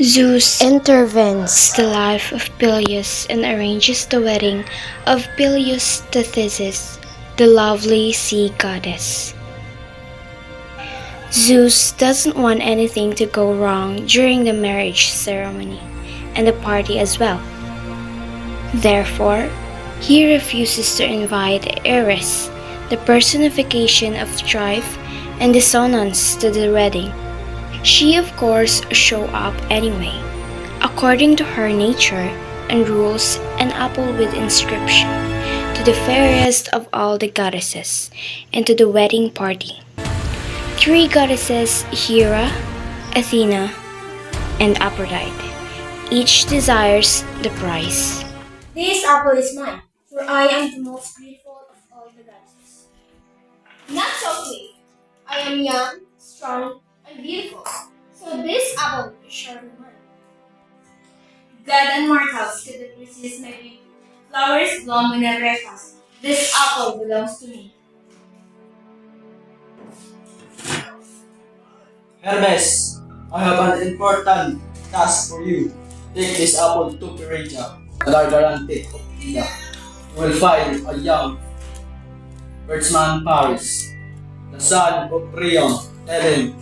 Zeus intervenes the life of Peleus and arranges the wedding of Peleus to Thetis, the lovely sea goddess. Zeus doesn't want anything to go wrong during the marriage ceremony and the party as well. Therefore, he refuses to invite Eris, the personification of strife and dissonance, to the wedding. She of course show up anyway, according to her nature and rules an apple with inscription, to the fairest of all the goddesses, and to the wedding party. Three goddesses, Hera, Athena, and Aphrodite. Each desires the prize. This apple is mine, for I am the most beautiful of all the goddesses. Not so quick. I am young, strong, and beautiful. So this apple is surely mine. God and mortals could not resist my beauty. Flowers bloom whenever I pass. This apple belongs to me. Hermes, I have an important task for you. Take this apple to Pereja, the guardian of Ida. You will find a young herdsman Paris, the son of Priam. Tell him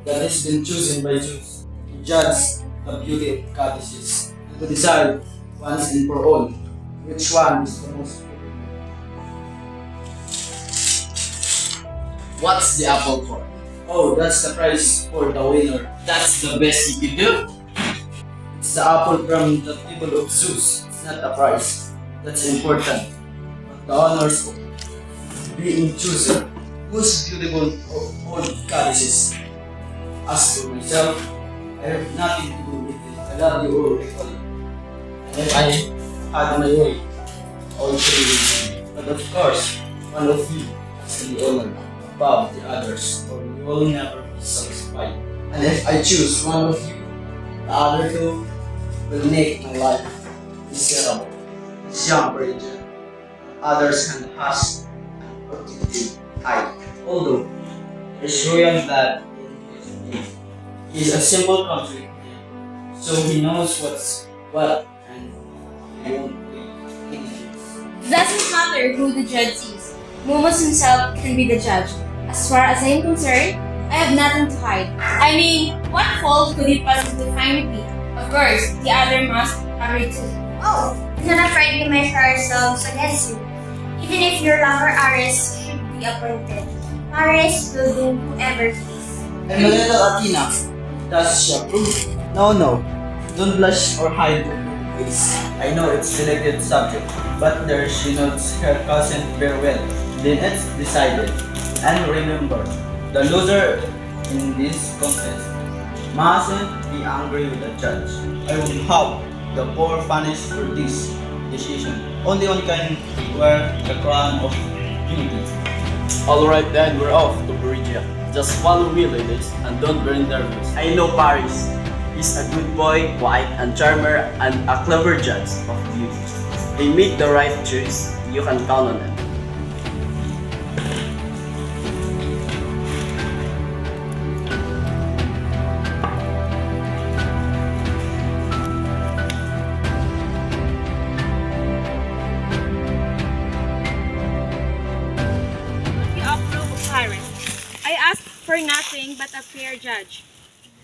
that he's been chosen by Zeus to judge the beauty of goddesses and to decide once and for all which one is the most beautiful. What's the apple for? Oh, that's the prize for the winner. That's the best you could do? It's the apple from the table of Zeus. It's not a prize. That's important. But the honors of being chosen. Who's beautiful of all goddesses? As for myself, I have nothing to do with it. I love you all equally. And if I had my way, all three will be. But of course, one of you has to be honored above the others, or you will never be satisfied. And if I choose one of you, the other two will make my life miserable. This young virgin, others can has an protective eye. Although there is royal blood in his name, he is a simple country man, so he knows what's what and he won't play ignorance. Doesn't matter who the judge is. Momus himself can be the judge. As far as I am concerned, I have nothing to hide. I mean, what fault could he possibly find with me? Of course, the other must agree too. Oh, we're not afraid to measure ourselves against you. Even if your lover Ares should be appointed, Ares will do whoever please. And my little Athena, does she approve? No, no. Don't blush or hide your face. I know it's a delicate subject, but there she knows her cousin very well. Then it's decided. And remember, the loser in this contest mustn't be angry with the judge. I will have the poor punished for this decision. Only one can wear the crown of beauty. Alright then, we're off to Perugia. Just follow me, ladies, and don't be nervous. I know Paris. He's a good boy, quiet and charmer, and a clever judge of beauty. They make the right choice. You can count on them. You approve of Paris. I ask for nothing but a fair judge.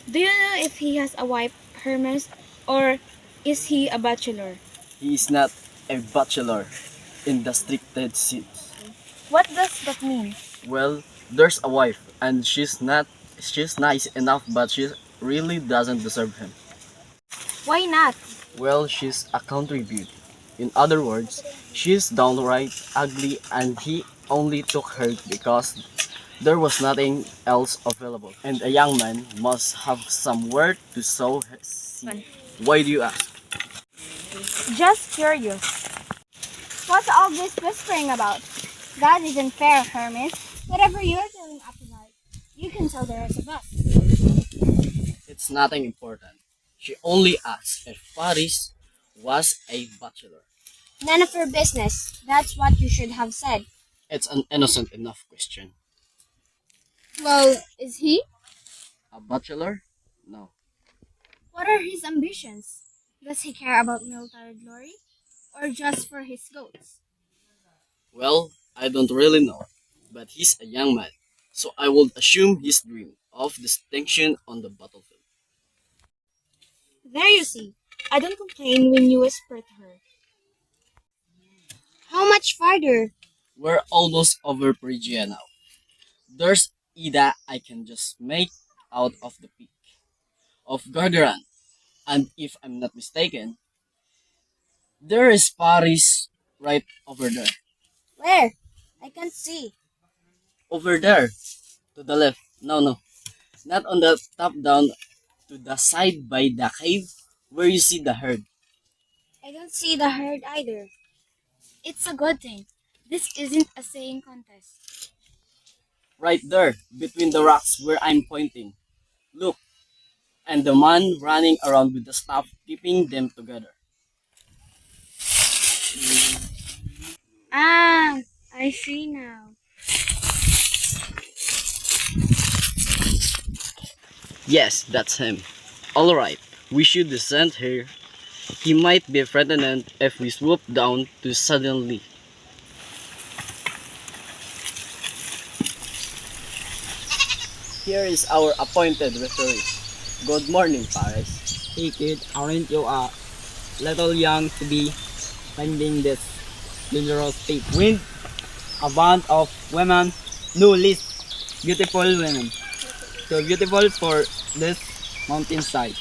Do you know if he has a wife, Hermes, or is he a bachelor? He is not a bachelor in the stricted sense. What does that mean? Well, there's a wife, and she's nice enough, but she really doesn't deserve him. Why not? Well, she's a country beauty. In other words, she's downright ugly, and he only took her because there was nothing else available. And a young man must have somewhere to sow his seed. Why do you ask? Just curious. What's all this whispering about? God isn't fair, Hermes. Whatever you're doing up tonight, you can tell the rest of us. It's nothing important. She only asked if Paris was a bachelor. None of your business. That's what you should have said. It's an innocent enough question. Well, is he? A bachelor? No. What are his ambitions? Does he care about military glory? Or just for his goats? Well, I don't really know, but he's a young man, so I would assume his dream of distinction on the battlefield. There you see. I don't complain when you whisper to her. How much farther? We're almost over Phrygia now. There's Ida I can just make out of the peak of Gargaran, and if I'm not mistaken, there is Paris right over there. Where? I can't see. Over there, to the left. No, no, not on the top down, to the side by the cave where you see the herd. I don't see the herd either. It's a good thing. This isn't a saying contest. Right there, between the rocks where I'm pointing. Look, and the man running around with the staff keeping them together. Ah, I see now. Yes, that's him. Alright, we should descend here. He might be threatened if we swoop down too suddenly. Here is our appointed referee. Good morning, Paris. Hey kid, aren't you a little young to be finding this dangerous state wind? A band of women, no list, beautiful women. So beautiful for this mountainside.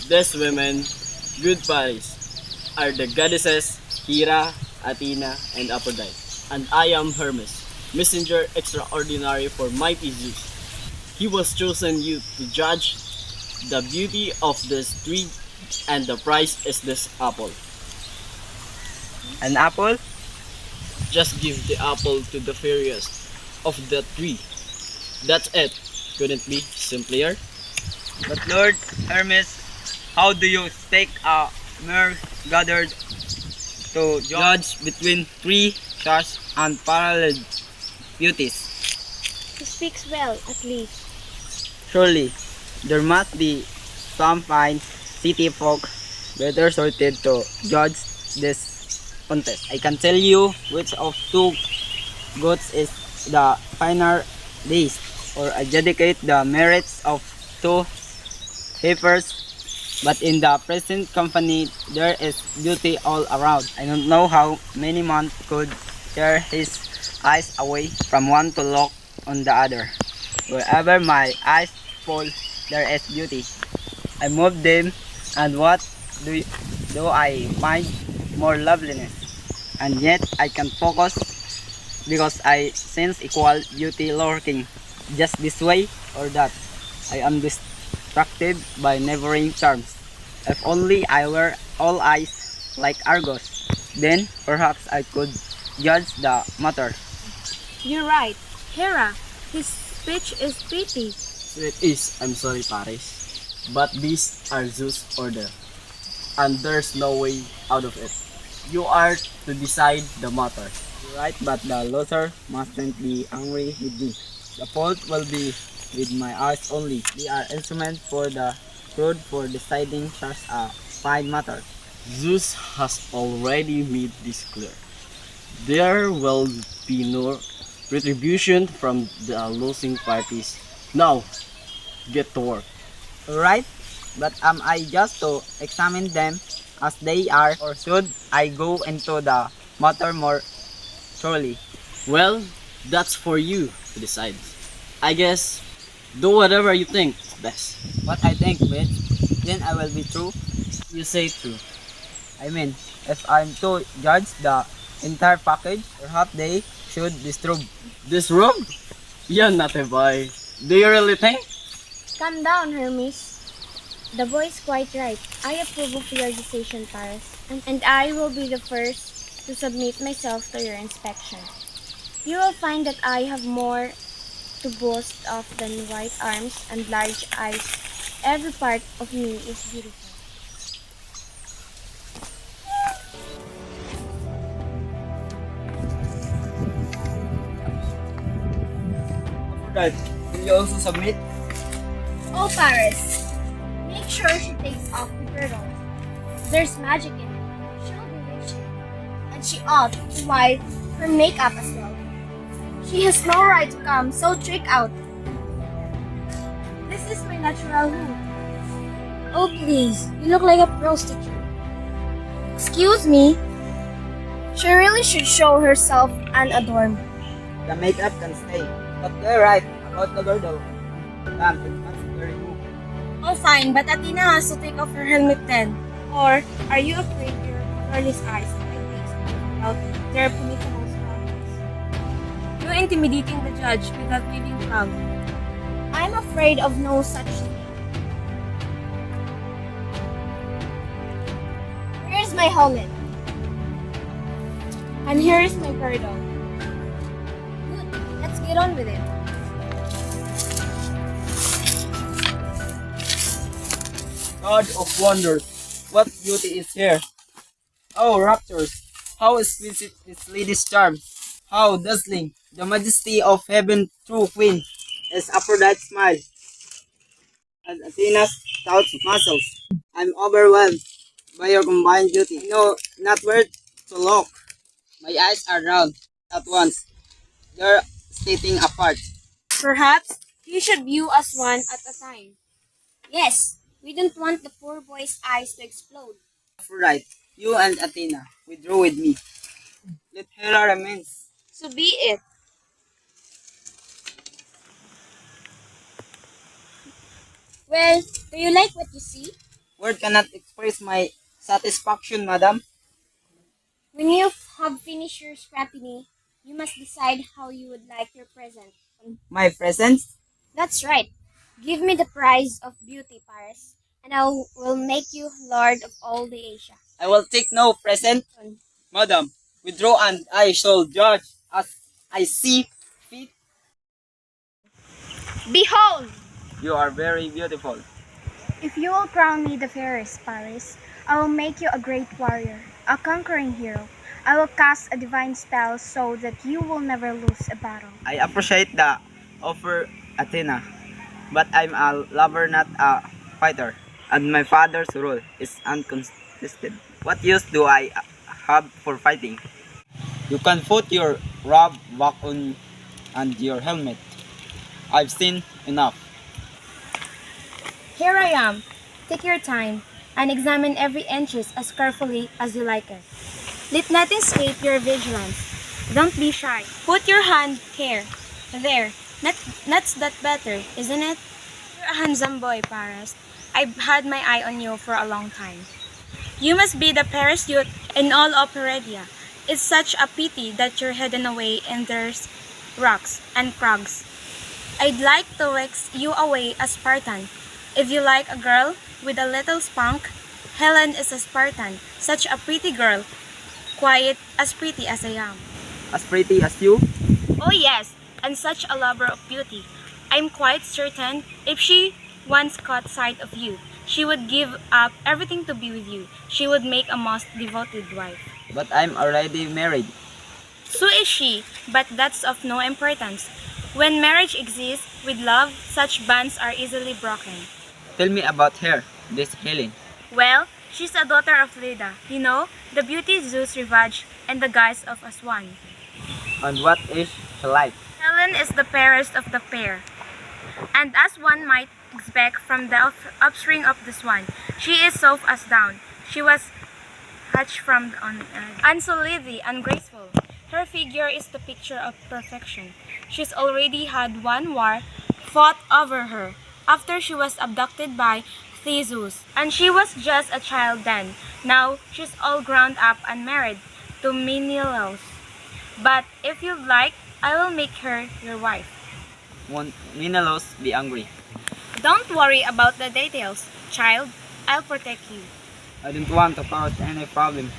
These women, good Paris, are the goddesses Hera, Athena, and Aphrodite. And I am Hermes, messenger extraordinary for mighty Zeus. He was chosen you to judge the beauty of this tree, and the prize is this apple. An apple? Just give the apple to the fairest of the tree. That's it. Couldn't be simpler. But Lord Hermes, how do you take a mere gathered to judge between three such unparalleled beauties? He speaks well, at least. Surely, there must be some fine city folk better sorted to judge this contest. I can tell you which of two goats is the finer days, or adjudicate the merits of two heifers. But in the present company, there is beauty all around. I don't know how many man could tear his eyes away from one to look on the other. Wherever my eyes fall, there is beauty. I move them, and what do I find more loveliness? And yet I can focus because I sense equal beauty lurking just this way or that. I am distracted by neighboring charms. If only I were all eyes like Argos, then perhaps I could judge the matter. You're right. Hera, his speech is pretty. It is, I'm sorry, Paris. But these are Zeus' order, and there's no way out of it. You are to decide the matter. You're right, but the loser mustn't be angry with me. The fault will be with my eyes only. They are instruments for the crude for deciding such a fine matter. Zeus has already made this clear. There will be no retribution from the losing parties. Now, get to work. Alright, but am I just to examine them as they are, or should I go into the matter more thoroughly? Well, that's for you to decide. I guess, do whatever you think is best. What I think, bitch, then I will be true. You say true. I mean, if I'm to judge the entire package, perhaps they should disturb. This room? You're not a boy. Do you really think? Calm down, Hermes. The boy is quite right. I approve of your decision, Paris. And I will be the first to submit myself to your inspection. You will find that I have more to boast of than white arms and large eyes. Every part of me is beautiful. Right, will you also submit? Oh, Paris, make sure she takes off the girdle. There's magic in it. She'll be witchy. And she ought to wipe her makeup as well. She has no right to come so trick out. This is my natural look. Oh, please, you look like a prostitute. Excuse me. She really should show herself unadorned. The makeup can stay, but you're right about the girdle. Ma'am, it must be removed. Oh, fine, but Athena has to take off her helmet then. Or are you afraid your girlish eyes might be exposed about their political struggles? You're intimidating the judge with that waving flag. I'm afraid of no such thing. Where's my helmet? And here is my girdle. Good, let's get on with it. God of wonders, what beauty is here! Oh, raptors, how exquisite this lady's charm! How dazzling the majesty of heaven, true queen, is Aphrodite's smile, and Athena's stout muscles. I'm overwhelmed by your combined beauty. I know not where to look. My eyes are round at once. They're sitting apart. Perhaps you should view us one at a time. Yes, we don't want the poor boy's eyes to explode. Aphrodite, you and Athena withdraw with me. Let Hera remain. So be it. Well, do you like what you see? Word cannot express my satisfaction, madam. When you have finished your scrappiny, you must decide how you would like your present. My presence? That's right. Give me the prize of beauty, Paris, and I will make you lord of all the Asia. I will take no present. Madam, withdraw and I shall judge as I see fit. Behold! You are very beautiful. If you will crown me the fairest, Paris, I will make you a great warrior, a conquering hero. I will cast a divine spell so that you will never lose a battle. I appreciate the offer, Athena, but I'm a lover, not a fighter, and my father's rule is uncontested. What use do I have for fighting? You can put your robe back on and your helmet. I've seen enough. Here I am. Take your time and examine every inches as carefully as you like it. Let nothing escape your vigilance. Don't be shy. Put your hand here. There. That's that better, isn't it? You're a handsome boy, Paris. I've had my eye on you for a long time. You must be the fairest youth in all Operedia. It's such a pity that you're hidden away in there's rocks and crags. I'd like to wax you away a Spartan. If you like a girl with a little spunk, Helen is a Spartan, such a pretty girl, quite as pretty as I am. As pretty as you? Oh yes, and such a lover of beauty. I'm quite certain if she once caught sight of you, she would give up everything to be with you. She would make a most devoted wife. But I'm already married. So is she, but that's of no importance. When marriage exists with love, such bonds are easily broken. Tell me about her, this Helen. Well, she's a daughter of Leda, you know, the beauty Zeus ravaged and the guise of a swan. And what is she like? Helen is the fairest of the fair. And as one might expect from the offspring of the swan, she is soft as down. She was hatched from on earth. And so lithe and graceful. Her figure is the picture of perfection. She's already had one war fought over her after she was abducted by Theseus. And she was just a child then. Now she's all grown up and married to Menelaus. But if you like, I will make her your wife. Won't Menelaus be angry? Don't worry about the details, child. I'll protect you. I don't want to cause any problem.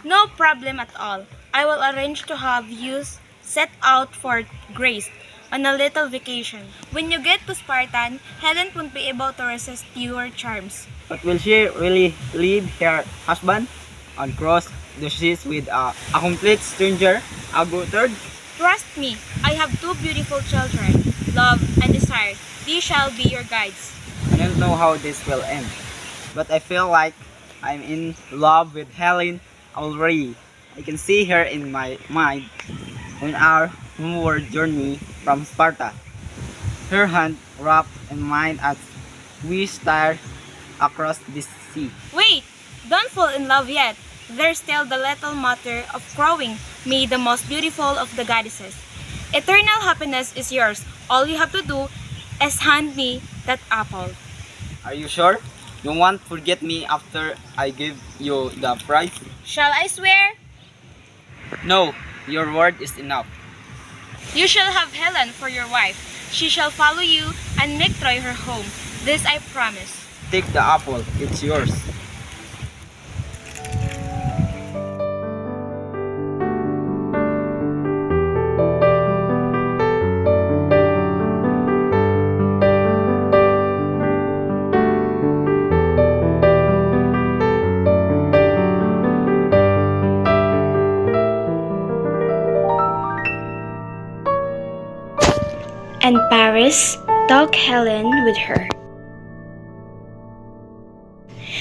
No problem at all. I will arrange to have you set out for Greece on a little vacation. When you get to Spartan, Helen won't be able to resist your charms. But will she really leave her husband and cross the seas with a complete stranger, a third? Trust me, I have two beautiful children, Love and Desire. These shall be your guides. I don't know how this will end, but I feel like I'm in love with Helen already. I can see her in my mind on our homeward journey from Sparta. Her hand wrapped in mine as we stare across the sea. Wait! Don't fall in love yet. There's still the little matter of growing me the most beautiful of the goddesses. Eternal happiness is yours. All you have to do is hand me that apple. Are you sure? You won't forget me after I give you the prize? Shall I swear? No, your word is enough. You shall have Helen for your wife. She shall follow you and make Troy her home. This I promise. Take the apple, it's yours. And Paris took Helen with her.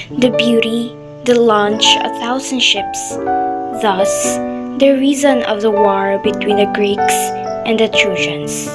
The beauty, the launch 1,000 ships, thus the reason of the war between the Greeks and the Trojans.